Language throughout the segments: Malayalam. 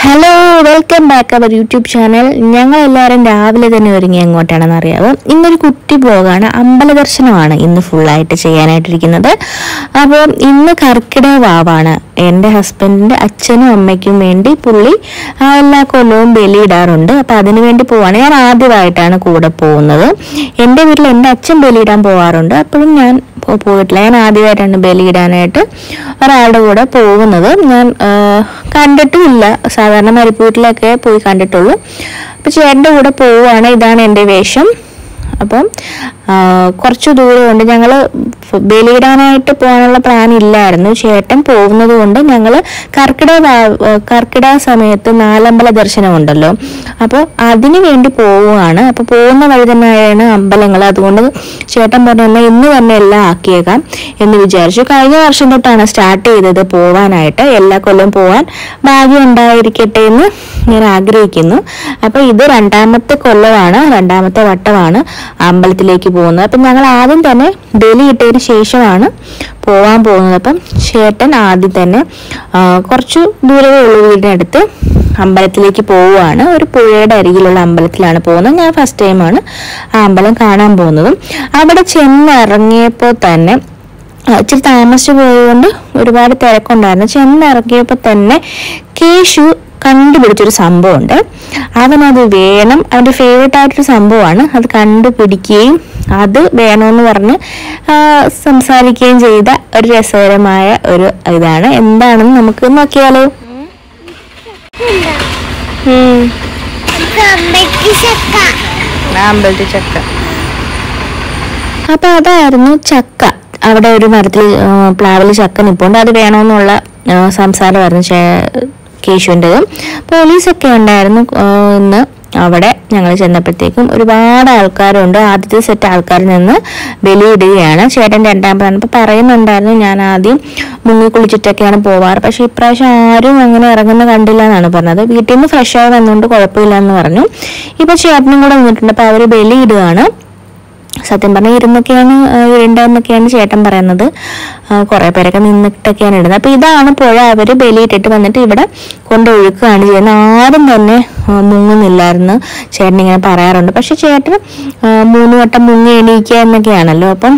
Hello, welcome back our YouTube channel. ഞങ്ങൾ എല്ലാവരും രാവിലെ തന്നെ ഒരുങ്ങി എങ്ങോട്ടാണെന്ന് അറിയാമോ? ഇന്നൊരു കുട്ടി ബ്ലോഗാണ്, അമ്പല ദർശനമാണ് ഇന്ന് ഫുള്ളായിട്ട് ചെയ്യാനായിട്ടിരിക്കുന്നത്. അപ്പോൾ ഇന്ന് കർക്കിടക വാവാണ്. എൻ്റെ ഹസ്ബൻഡിൻ്റെ അച്ഛനും അമ്മയ്ക്കും വേണ്ടി പുള്ളി എല്ലാ കൊല്ലവും ബലിയിടാറുണ്ട്. അപ്പം അതിനു വേണ്ടി പോവാണ്. ഞാൻ ആദ്യമായിട്ടാണ് കൂടെ പോകുന്നത്. എൻ്റെ വീട്ടിൽ എൻ്റെ അച്ഛൻ ബലിയിടാൻ പോവാറുണ്ട്, അപ്പോഴും ഞാൻ പോയിട്ടില്ല. ഞാൻ ആദ്യമായിട്ടാണ് ബലിയിടാനായിട്ട് ഒരാളുടെ കൂടെ പോകുന്നത്. ഞാൻ കണ്ടിട്ടുമില്ല, സാധാരണ മരിപ്പൂട്ടിലൊക്കെ പോയി കണ്ടിട്ടുള്ളൂ. അപ്പം ചേട്ടൻ്റെ കൂടെ പോവുകയാണ്. ഇതാണ് എൻ്റെ വേഷം. അപ്പം കുറച്ച് ദൂരമുണ്ട്. ഞങ്ങൾ ബലിയിടാനായിട്ട് പോകാനുള്ള പ്ലാൻ ഇല്ലായിരുന്നു. ചേട്ടൻ പോകുന്നത് കൊണ്ട് ഞങ്ങൾ കർക്കിടക സമയത്ത് നാലമ്പല ദർശനമുണ്ടല്ലോ, അപ്പോൾ അതിന് വേണ്ടി പോവുകയാണ്. അപ്പോൾ പോകുന്ന വഴി തന്നെയാണ് അമ്പലങ്ങൾ. അതുകൊണ്ട് ചേട്ടൻ പറഞ്ഞു ഇന്ന് തന്നെ എല്ലാം ആക്കിയേക്കാം എന്ന് വിചാരിച്ചു. കഴിഞ്ഞ വർഷം തൊട്ടാണ് സ്റ്റാർട്ട് ചെയ്തത് പോവാനായിട്ട്. എല്ലാ കൊല്ലം പോകാൻ ഭാഗ്യം ഉണ്ടായിരിക്കട്ടെ എന്ന് ഞാൻ ആഗ്രഹിക്കുന്നു. അപ്പോൾ ഇത് രണ്ടാമത്തെ കൊല്ലമാണ്, രണ്ടാമത്തെ വട്ടമാണ് അമ്പലത്തിലേക്ക് പോകുന്നത്. അപ്പം ഞങ്ങൾ ആദ്യം തന്നെ ബലി ഇട്ടതിന് ശേഷമാണ് പോവാൻ പോകുന്നത്. അപ്പം ചേട്ടൻ ആദ്യം തന്നെ കുറച്ചു ദൂരമേ ഉള്ളൂ വീടിനടുത്ത് അമ്പലത്തിലേക്ക് പോവുകയാണ്. ഒരു പുഴയുടെ അരികിലുള്ള അമ്പലത്തിലാണ് പോകുന്നത്. ഞാൻ ഫസ്റ്റ് ടൈമാണ് ആ അമ്പലം കാണാൻ പോകുന്നതും. അവിടെ ചെന്നിറങ്ങിയപ്പോൾ തന്നെ ഇച്ചിരി താമസിച്ചു പോയതുകൊണ്ട് ഒരുപാട് തിരക്കുണ്ടായിരുന്നു. ചെന്നിറങ്ങിയപ്പോൾ തന്നെ കേശു കണ്ടുപിടിച്ചൊരു സംഭവമുണ്ട്. അവനത് വേണം, അവൻ്റെ ഫേവറേറ്റ് ആയിട്ടൊരു സംഭവമാണ്. അത് കണ്ടുപിടിക്കുകയും അത് വേണമെന്ന് പറഞ്ഞ് സംസാരിക്കുകയും ചെയ്ത ഒരു രസകരമായ ഒരു ഇതാണ്. എന്താണെന്ന് നമുക്ക് നോക്കിയാലോ. ചക്ക. അപ്പൊ അതായിരുന്നു ചക്ക. അവിടെ ഒരു മരത്തിൽ പ്ലാവിൽ ചക്ക നിൽപ്പുണ്ട്. അത് വേണമെന്നുള്ള സംസാരമായിരുന്നു കേശുവിൻ്റെതും. പോലീസൊക്കെ ഉണ്ടായിരുന്നു ഇന്ന് അവിടെ. ഞങ്ങൾ ചെന്നപ്പോഴത്തേക്കും ഒരുപാട് ആൾക്കാരുണ്ട്. ആദ്യത്തെ സെറ്റ് ആൾക്കാരിൽ നിന്ന് ബലിയിടുകയാണ്. ചേട്ടൻ രണ്ടാമതാണ്. അപ്പോൾ പറയുന്നുണ്ടായിരുന്നു ഞാൻ ആദ്യം മുങ്ങിക്കുളിച്ചിട്ടൊക്കെയാണ് പോവാറ്, പക്ഷെ ഇപ്രാവശ്യം ആരും അങ്ങനെ ഇറങ്ങുന്ന കണ്ടില്ല എന്നാണ് പറഞ്ഞത്. വീട്ടിൽ നിന്ന് ഫ്രഷായി വന്നുകൊണ്ട് കുഴപ്പമില്ല എന്ന് പറഞ്ഞു. ഇപ്പൊ ചേട്ടനും കൂടെ വന്നിട്ടുണ്ട്. അപ്പോൾ അവർ ബലിയിടുകയാണ്. സത്യം പറഞ്ഞാൽ ഇരുണ്ടെന്നൊക്കെയാണ് ചേട്ടൻ പറയുന്നത്. കുറെ പേരൊക്കെ നിന്നിട്ടൊക്കെയാണ് ഇടുന്നത്. അപ്പൊ ഇതാണ് പുഴ. അവര് ബലിയിട്ടിട്ട് വന്നിട്ട് ഇവിടെ കൊണ്ടൊഴുക്കുകയാണ് ചെയ്യുന്നത്. ആരും തന്നെ മുങ്ങുന്നില്ലായിരുന്നു ചേട്ടൻ ഇങ്ങനെ പറയാറുണ്ട്. പക്ഷെ ചേട്ടൻ 3 വട്ടം മുങ്ങി എണീക്കുക എന്നൊക്കെയാണല്ലോ, അപ്പം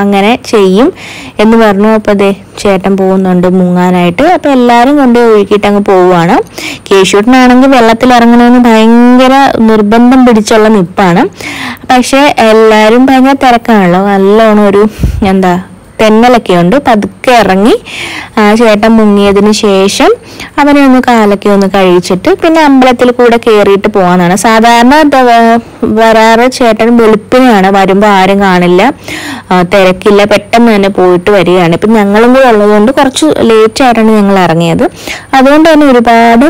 അങ്ങനെ ചെയ്യും എന്ന് പറഞ്ഞു. അപ്പൊ അതെ ചേട്ടൻ പോകുന്നുണ്ട് മുങ്ങാനായിട്ട്. അപ്പൊ എല്ലാരും കൊണ്ട് ഒഴുക്കിയിട്ട് അങ്ങ് പോവുകയാണ്. കേശൂട്ടനാണെങ്കിൽ വെള്ളത്തിൽ ഇറങ്ങണമെന്ന് ഭയങ്കര നിർബന്ധം പിടിച്ചുള്ള നിപ്പാണ്. പക്ഷെ എല്ലാരും ഭയങ്കര തിരക്കാണല്ലോ, നല്ലോണം ഒരു തെന്നലൊക്കെ ഉണ്ട്. പതുക്കെ ഇറങ്ങി ചേട്ടൻ മുങ്ങിയതിന് ശേഷം അവനെ ഒന്ന് കാലൊക്കെ ഒന്ന് കഴിച്ചിട്ട് പിന്നെ അമ്പലത്തിൽ കൂടെ കയറിയിട്ട് പോകാനാണ് സാധാരണ വരാറ്. ചേട്ടൻ വെളുപ്പിനെയാണ് വരുമ്പോൾ ആരും കാണില്ല, തിരക്കില്ല, പെട്ടെന്ന് തന്നെ പോയിട്ട് വരികയാണ്. ഇപ്പം ഞങ്ങളും കൂടെ ഉള്ളതുകൊണ്ട് കുറച്ച് ലേറ്റ് ആയിട്ടാണ് ഞങ്ങൾ ഇറങ്ങിയത്. അതുകൊണ്ട് തന്നെ ഒരുപാട്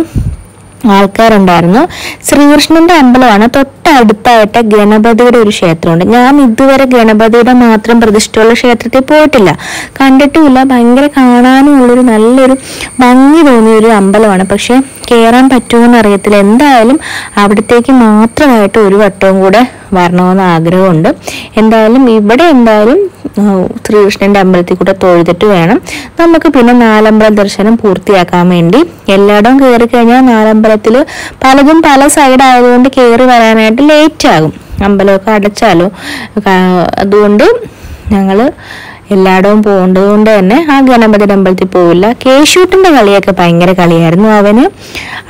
ആൾക്കാരുണ്ടായിരുന്നു. ശ്രീകൃഷ്ണന്റെ അമ്പലമാണ്. തൊട്ടടുത്തായിട്ട് ഗണപതിയുടെ ഒരു ക്ഷേത്രമുണ്ട്. ഞാൻ ഇതുവരെ ഗണപതിയുടെ മാത്രം പ്രതിഷ്ഠയുള്ള ക്ഷേത്രത്തിൽ പോയിട്ടില്ല, കണ്ടിട്ടുമില്ല. ഭയങ്കര കാണാനുമുള്ളൊരു നല്ലൊരു ഭംഗി തോന്നിയൊരു അമ്പലമാണ്. പക്ഷെ കയറാൻ പറ്റുമോന്ന് അറിയത്തില്ല. എന്തായാലും അവിടത്തേക്ക് മാത്രമായിട്ട് ഒരു വട്ടവും കൂടെ വരണമെന്ന് ആഗ്രഹമുണ്ട്. എന്തായാലും ഇവിടെ ശ്രീകൃഷ്ണന്റെ അമ്പലത്തിൽ കൂടെ തൊഴുതിട്ട് വേണം നമുക്ക് പിന്നെ നാലമ്പല ദർശനം പൂർത്തിയാക്കാൻ വേണ്ടി. എല്ലായിടവും കയറി കഴിഞ്ഞാൽ നാലമ്പലത്തിൽ പലതും പല സൈഡ് ആയതുകൊണ്ട് കയറി വരാനായിട്ട് ലേറ്റ് ആകും. അമ്പലമൊക്കെ അടച്ചാലോ. അതുകൊണ്ട് ഞങ്ങള് എല്ലായിടവും പോകേണ്ടത് കൊണ്ട് തന്നെ ആ ഗണപതിയുടെ അമ്പലത്തിൽ പോവില്ല. കേശൂട്ടിന്റെ കളിയൊക്കെ ഭയങ്കര കളിയായിരുന്നു. അവന്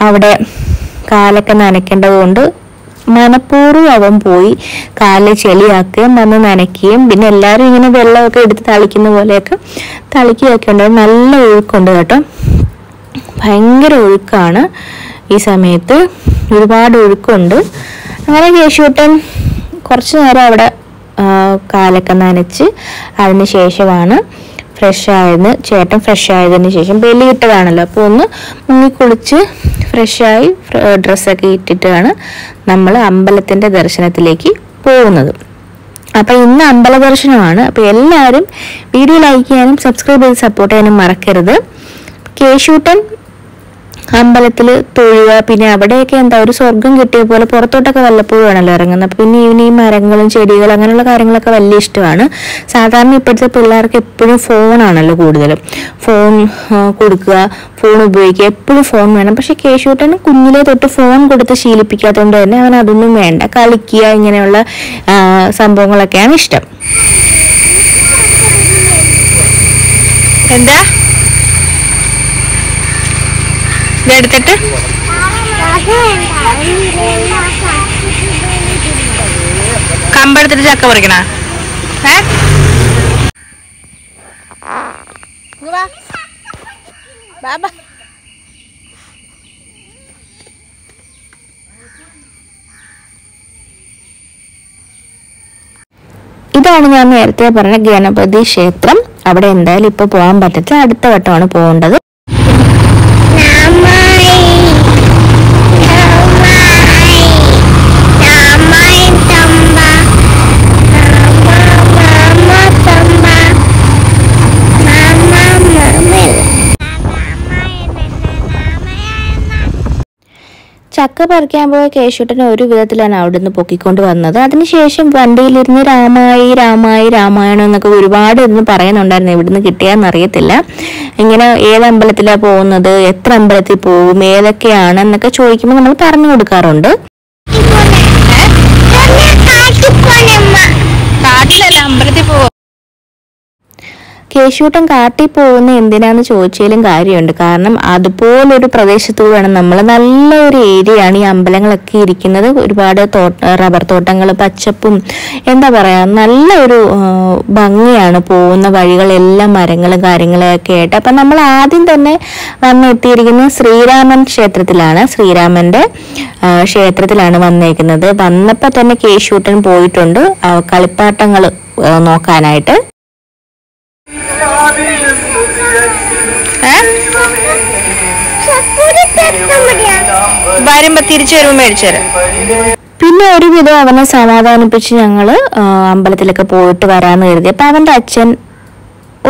അവിടെ കാലൊക്കെ നനയ്ക്കേണ്ടത് കൊണ്ട് മനഃപൂർവ്വം അവൻ പോയി കാലിൽ ചെളിയാക്കുകയും വന്ന് നനയ്ക്കുകയും പിന്നെ എല്ലാവരും ഇങ്ങനെ വെള്ളമൊക്കെ എടുത്ത് തളിക്കുന്ന പോലെയൊക്കെ തളിക്കുകയൊക്കെ ഉണ്ട്. നല്ല ഒഴുക്കുണ്ട് കേട്ടോ, ഭയങ്കര ഒഴുക്കാണ് ഈ സമയത്ത്, ഒരുപാട് ഒഴുക്കുണ്ട്. അങ്ങനെ കേശൂട്ടൻ കുറച്ചു നേരം അവിടെ കാലൊക്കെ നനച്ച് അതിന് ശേഷമാണ് ചേട്ടൻ ഫ്രഷ് ആയതിന് ശേഷം ബലിയിട്ടതാണല്ലോ, അപ്പോൾ ഒന്ന് മുങ്ങിക്കുളിച്ച് ഫ്രഷായി ഡ്രസ്സൊക്കെ ഇട്ടിട്ടാണ് നമ്മൾ അമ്പലത്തിൻ്റെ ദർശനത്തിലേക്ക് പോകുന്നത്. അപ്പം ഇന്ന് അമ്പല ദർശനമാണ്. അപ്പോൾ എല്ലാവരും വീഡിയോ ലൈക്ക് ചെയ്യാനും സബ്സ്ക്രൈബ് ചെയ്ത് സപ്പോർട്ട് ചെയ്യാനും മറക്കരുത്. കേശൂട്ടൻ അമ്പലത്തിൽ തൊഴുക. പിന്നെ അവിടെയൊക്കെ എന്താ ഒരു സ്വർഗം കിട്ടിയ പോലെ പുറത്തോട്ടൊക്കെ വല്ലപ്പോഴും ആണല്ലോ ഇറങ്ങുന്നത്. അപ്പം പിന്നെ ഈ മരങ്ങളും ചെടികളും അങ്ങനെയുള്ള കാര്യങ്ങളൊക്കെ വലിയ ഇഷ്ടമാണ്. സാധാരണ ഇപ്പോഴത്തെ പിള്ളേർക്ക് എപ്പോഴും ഫോണാണല്ലോ കൂടുതലും. ഫോൺ കൊടുക്കുക, ഫോൺ ഉപയോഗിക്കുക, എപ്പോഴും ഫോൺ വേണം. പക്ഷെ കേശുട്ടന് കുഞ്ഞിലെ തൊട്ട് ഫോൺ കൊടുത്ത് ശീലിപ്പിക്കാത്തതുകൊണ്ട് തന്നെ അവൻ അതൊന്നും വേണ്ട, കളിക്കുക ഇങ്ങനെയുള്ള സംഭവങ്ങളൊക്കെയാണ് ഇഷ്ടം. എന്താ ഇതെടുത്തിട്ട് കമ്പെടുത്തിട്ട് ചക്ക പറിക്കണ ഇതാണ് ഞാൻ നേരത്തെ പറഞ്ഞ ഗണപതി ക്ഷേത്രം. അവിടെ എന്തായാലും ഇപ്പൊ പോകാൻ പറ്റത്തില്ല, അടുത്ത വട്ടമാണ് പോകേണ്ടത്. ചക്ക പറിക്കാൻ പോയ കേശുട്ടനെ ഒരു വിധത്തിലാണ് അവിടുന്ന് പൊക്കിക്കൊണ്ട് വന്നത്. അതിനുശേഷം വണ്ടിയിലിരുന്ന് രാമായി രാമായി രാമായണം എന്നൊക്കെ ഒരുപാട് ഇരുന്ന് പറയുന്നുണ്ടായിരുന്നു. ഇവിടുന്ന് കിട്ടിയാന്നറിയത്തില്ല. ഇങ്ങനെ ഏത് അമ്പലത്തിലാണ് പോകുന്നത്, എത്ര അമ്പലത്തിൽ പോകും, ഏതൊക്കെയാണ് എന്നൊക്കെ ചോദിക്കുമ്പോൾ നമ്മൾ പറഞ്ഞു കൊടുക്കാറുണ്ട്. അമ്പലത്തിൽ പോകും. കേശൂട്ടൻ കാട്ടിൽ പോകുന്ന എന്തിനാന്ന് ചോദിച്ചാലും കാര്യമുണ്ട്. കാരണം അതുപോലൊരു പ്രദേശത്തൂടെയാണ് നമ്മൾ, നല്ലൊരു ഏരിയയാണ് ഈ അമ്പലങ്ങളൊക്കെ ഇരിക്കുന്നത്. ഒരുപാട് റബ്ബർ തോട്ടങ്ങൾ, പച്ചപ്പും എന്താ പറയാ, നല്ലൊരു ഭംഗിയാണ്. പോകുന്ന വഴികളെല്ലാം മരങ്ങളും കാര്യങ്ങളൊക്കെ ആയിട്ട്. അപ്പം നമ്മൾ ആദ്യം തന്നെ വന്നെത്തിയിരിക്കുന്നത് ശ്രീരാമൻ ക്ഷേത്രത്തിലാണ്. ശ്രീരാമന്റെ ക്ഷേത്രത്തിലാണ് വന്നേക്കുന്നത്. വന്നപ്പോൾ തന്നെ കേശൂട്ടൻ പോയിട്ടുണ്ട് കളിപ്പാട്ടങ്ങൾ നോക്കാനായിട്ട്. വരുമ്പോ തിരിച്ചു വരുമ്പോ മേടിച്ചു തരാം. പിന്നെ ഒരുവിധം അവനെ സമാധാനിപ്പിച്ച് ഞങ്ങള് അമ്പലത്തിലൊക്കെ പോയിട്ട് വരാന്ന് കരുതി. അപ്പൊ അവന്റെ അച്ഛൻ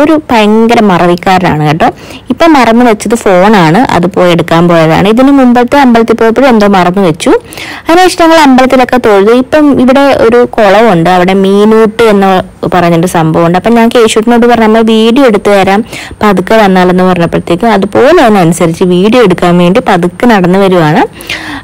ഒരു ഭയങ്കര മറവിക്കാരനാണ് കേട്ടോ. ഇപ്പൊ മറന്നു വെച്ചത് ഫോണാണ്, അത് പോയി എടുക്കാൻ പോയതാണ്. ഇതിന് മുമ്പത്തെ അമ്പലത്തിൽ പോയപ്പോഴും എന്തോ മറന്നു വെച്ചു. അതിനുശേഷം ഞങ്ങൾ അമ്പലത്തിലൊക്കെ തൊഴുതു. ഇപ്പം ഇവിടെ ഒരു കുളമുണ്ട്, അവിടെ മീനൂട്ട് എന്ന് പറഞ്ഞിട്ട് സംഭവമുണ്ട്. അപ്പം ഞാൻ കേശുട്ടിനോട് പറഞ്ഞു നമ്മൾ വീഡിയോ എടുത്തു തരാം പതുക്കെ വന്നാലെന്ന് പറഞ്ഞപ്പോഴത്തേക്കും അതുപോലെ അതിനനുസരിച്ച് വീഡിയോ എടുക്കാൻ വേണ്ടി പതുക്കെ നടന്നു വരുവാണ്.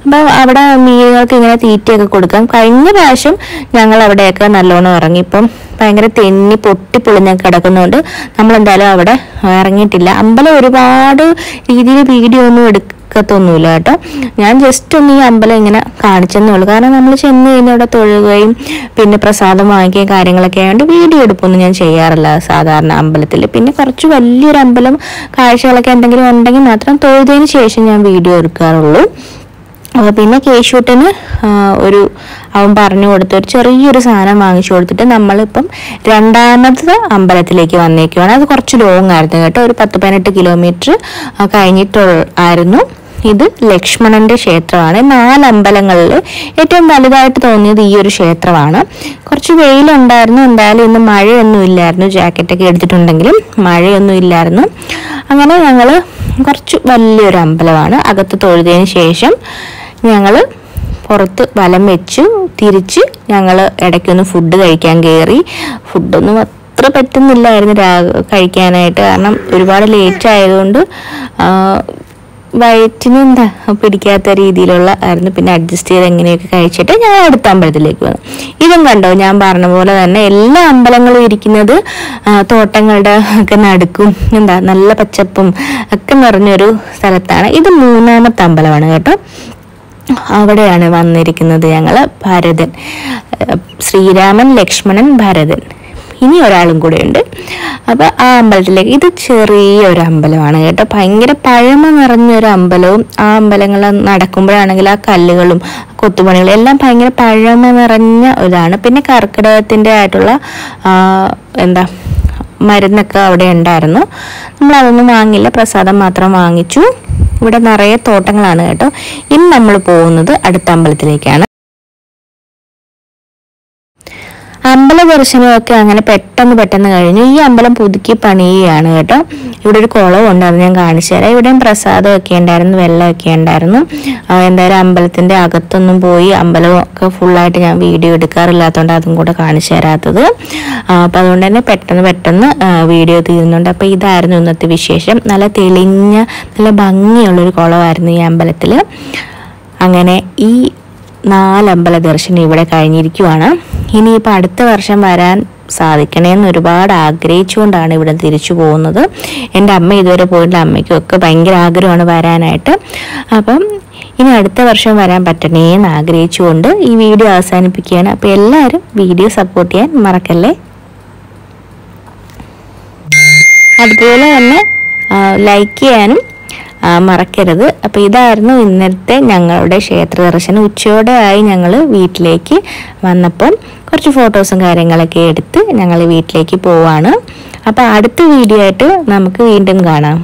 അപ്പം അവിടെ മീനുകൾക്ക് ഇങ്ങനെ തീറ്റയൊക്കെ കൊടുക്കാം. കഴിഞ്ഞ പ്രാവശ്യം ഞങ്ങൾ അവിടെയൊക്കെ നല്ലോണം ഇറങ്ങി. ഇപ്പം ഭയങ്കര തെന്നി പൊട്ടിപ്പൊളിഞ്ഞൊക്കെ കിടക്കുന്നതുകൊണ്ട് നമ്മളെന്തായാലും അവിടെ ഇറങ്ങിയിട്ടില്ല. അമ്പലം ഒരുപാട് രീതിയിൽ വീഡിയോ ഒന്നും എടുക്കത്തൊന്നുമില്ല കേട്ടോ. ഞാൻ ജസ്റ്റ് ഒന്ന് ഈ അമ്പലം ഇങ്ങനെ കാണിച്ചെന്നേ ഉള്ളൂ. കാരണം നമ്മൾ ചെന്ന് കഴിഞ്ഞാൽ അവിടെ തൊഴുകയും പിന്നെ പ്രസാദം വാങ്ങിക്കുകയും കാര്യങ്ങളൊക്കെ ആയതുകൊണ്ട് വീഡിയോ എടുപ്പൊന്നും ഞാൻ ചെയ്യാറില്ല സാധാരണ അമ്പലത്തിൽ. പിന്നെ കുറച്ച് വലിയൊരു അമ്പലം കാഴ്ചകളൊക്കെ എന്തെങ്കിലും ഉണ്ടെങ്കിൽ മാത്രം തൊഴുതതിന് ശേഷം ഞാൻ വീഡിയോ എടുക്കാറുള്ളൂ. പിന്നെ കേശൂട്ടന് അവൻ പറഞ്ഞു കൊടുത്ത ഒരു ചെറിയൊരു സാധനം വാങ്ങിച്ചു കൊടുത്തിട്ട് നമ്മളിപ്പം രണ്ടാമത്തെ അമ്പലത്തിലേക്ക് വന്നേക്കുവാണ്. അത് കുറച്ച് ലോങ് ആയിരുന്നു കേട്ടോ, ഒരു 10-18 കിലോമീറ്റർ കഴിഞ്ഞിട്ടായിരുന്നു. ഇത് ലക്ഷ്മണന്റെ ക്ഷേത്രമാണ്. 4 അമ്പലങ്ങളിൽ ഏറ്റവും വലുതായിട്ട് തോന്നിയത് ഈ ഒരു ക്ഷേത്രമാണ്. കുറച്ച് വെയിലുണ്ടായിരുന്നു, എന്തായാലും ഇന്ന് മഴയൊന്നും ഇല്ലായിരുന്നു. ജാക്കറ്റൊക്കെ എടുത്തിട്ടുണ്ടെങ്കിലും മഴയൊന്നും ഇല്ലായിരുന്നു. അങ്ങനെ ഞങ്ങൾ കുറച്ച് വലിയൊരു അമ്പലമാണ്. അകത്ത് തൊഴുതതിന് ശേഷം ഞങ്ങൾ പുറത്ത് വലം വെച്ചു തിരിച്ച് ഞങ്ങൾ ഇടയ്ക്കൊന്ന് ഫുഡ് കഴിക്കാൻ കയറി. ഫുഡൊന്നും അത്ര പറ്റുന്നില്ലായിരുന്നു കഴിക്കാനായിട്ട്, കാരണം ഒരുപാട് ലേറ്റ് ആയതുകൊണ്ട് വയറ്റിന് എന്താ പിടിക്കാത്ത രീതിയിലുള്ള ആയിരുന്നു. പിന്നെ അഡ്ജസ്റ്റ് ചെയ്ത് എങ്ങനെയൊക്കെ കഴിച്ചിട്ട് ഞങ്ങൾ അടുത്ത അമ്പലത്തിലേക്ക് വന്നു. ഇതും കണ്ടോ, ഞാൻ പറഞ്ഞ പോലെ തന്നെ എല്ലാ അമ്പലങ്ങളും ഇരിക്കുന്നത് തോട്ടങ്ങളുടെ ഒക്കെ നടുക്കും എന്താ നല്ല പച്ചപ്പും ഒക്കെ നിറഞ്ഞൊരു സ്ഥലത്താണ്. ഇത് 3ാമത്തെ അമ്പലമാണ് കേട്ടോ. അവിടെയാണ് വന്നിരിക്കുന്നത് ഞങ്ങൾ. ഭരതൻ, ശ്രീരാമൻ, ലക്ഷ്മണൻ, ഭരതൻ, ഇനി ഒരാളും കൂടെ ഉണ്ട്. അപ്പൊ ആ അമ്പലത്തിലേക്ക്, ഇത് ചെറിയൊരു അമ്പലമാണ് കേട്ടോ, ഭയങ്കര പഴമ നിറഞ്ഞൊരു അമ്പലവും. ആ അമ്പലങ്ങൾ നടക്കുമ്പോഴാണെങ്കിൽ ആ കല്ലുകളും കൊത്തുപണികളും എല്ലാം ഭയങ്കര പഴമ നിറഞ്ഞ ഇതാണ്. പിന്നെ കർക്കിടകത്തിന്റെ ആയിട്ടുള്ള എന്താ മരുന്നൊക്കെ അവിടെ ഉണ്ടായിരുന്നു. നമ്മളതൊന്നും വാങ്ങില്ല, പ്രസാദം മാത്രം വാങ്ങിച്ചു. ഇവിടെ നിറയെ തോട്ടങ്ങളാണ് കേട്ടോ. ഇന്ന് നമ്മൾ പോകുന്നത് അടുത്ത അമ്പലത്തിലേക്കാണ്. അമ്പല ദർശനമൊക്കെ അങ്ങനെ പെട്ടെന്ന് കഴിഞ്ഞു. ഈ അമ്പലം പുതുക്കി പണിയുകയാണ് കേട്ടോ. ഇവിടെ ഒരു കുളമുണ്ട്, അത് ഞാൻ കാണിച്ചു തരാം. ഇവിടെയും പ്രസാദമൊക്കെ ഉണ്ടായിരുന്നു, വെള്ളമൊക്കെ ഉണ്ടായിരുന്നു. എന്തായാലും അമ്പലത്തിന്റെ അകത്തൊന്നും പോയി അമ്പലമൊക്കെ ഫുള്ളായിട്ട് ഞാൻ വീഡിയോ എടുക്കാറില്ലാത്തതുകൊണ്ട് അതും കൂടെ കാണിച്ചു തരാത്തത്. അപ്പം അതുകൊണ്ട് തന്നെ പെട്ടെന്ന് വീഡിയോ തീരുന്നുണ്ട്. അപ്പം ഇതായിരുന്നു ഇന്നത്തെ വിശേഷം. നല്ല തെളിഞ്ഞ നല്ല ഭംഗിയുള്ളൊരു കുളമായിരുന്നു ഈ അമ്പലത്തിൽ. അങ്ങനെ ഈ 4 അമ്പല ദർശനം ഇവിടെ കഴിഞ്ഞിരിക്കുവാണ്. ഇനിയിപ്പോൾ അടുത്ത വർഷം വരാൻ സാധിക്കണേന്ന് ഒരുപാട് ആഗ്രഹിച്ചുകൊണ്ടാണ് ഇവിടെ തിരിച്ചു പോകുന്നത്. എൻ്റെ അമ്മ ഇതുവരെ പോയിട്ടില്ല, അമ്മയ്ക്കും ഒക്കെ ഭയങ്കര ആഗ്രഹമാണ് വരാനായിട്ട്. അപ്പം ഇനി അടുത്ത വർഷം വരാൻ പറ്റണേന്ന് ആഗ്രഹിച്ചുകൊണ്ട് ഈ വീഡിയോ അവസാനിപ്പിക്കുകയാണ്. അപ്പോൾ എല്ലാവരും വീഡിയോ സപ്പോർട്ട് ചെയ്യാൻ മറക്കല്ലേ. അതുപോലെ തന്നെ ലൈക്ക് ചെയ്യാനും മറക്കരുത്. അപ്പോൾ ഇതായിരുന്നു ഇന്നത്തെ ഞങ്ങളുടെ ക്ഷേത്ര ദർശനം. ഉച്ചയോടെ ആയി ഞങ്ങൾ വീട്ടിലേക്ക് വന്നപ്പം കുറച്ച് ഫോട്ടോസും കാര്യങ്ങളൊക്കെ എടുത്ത് ഞങ്ങൾ വീട്ടിലേക്ക് പോവാണ്. അപ്പോൾ അടുത്ത വീഡിയോ ആയിട്ട് നമുക്ക് വീണ്ടും കാണാം.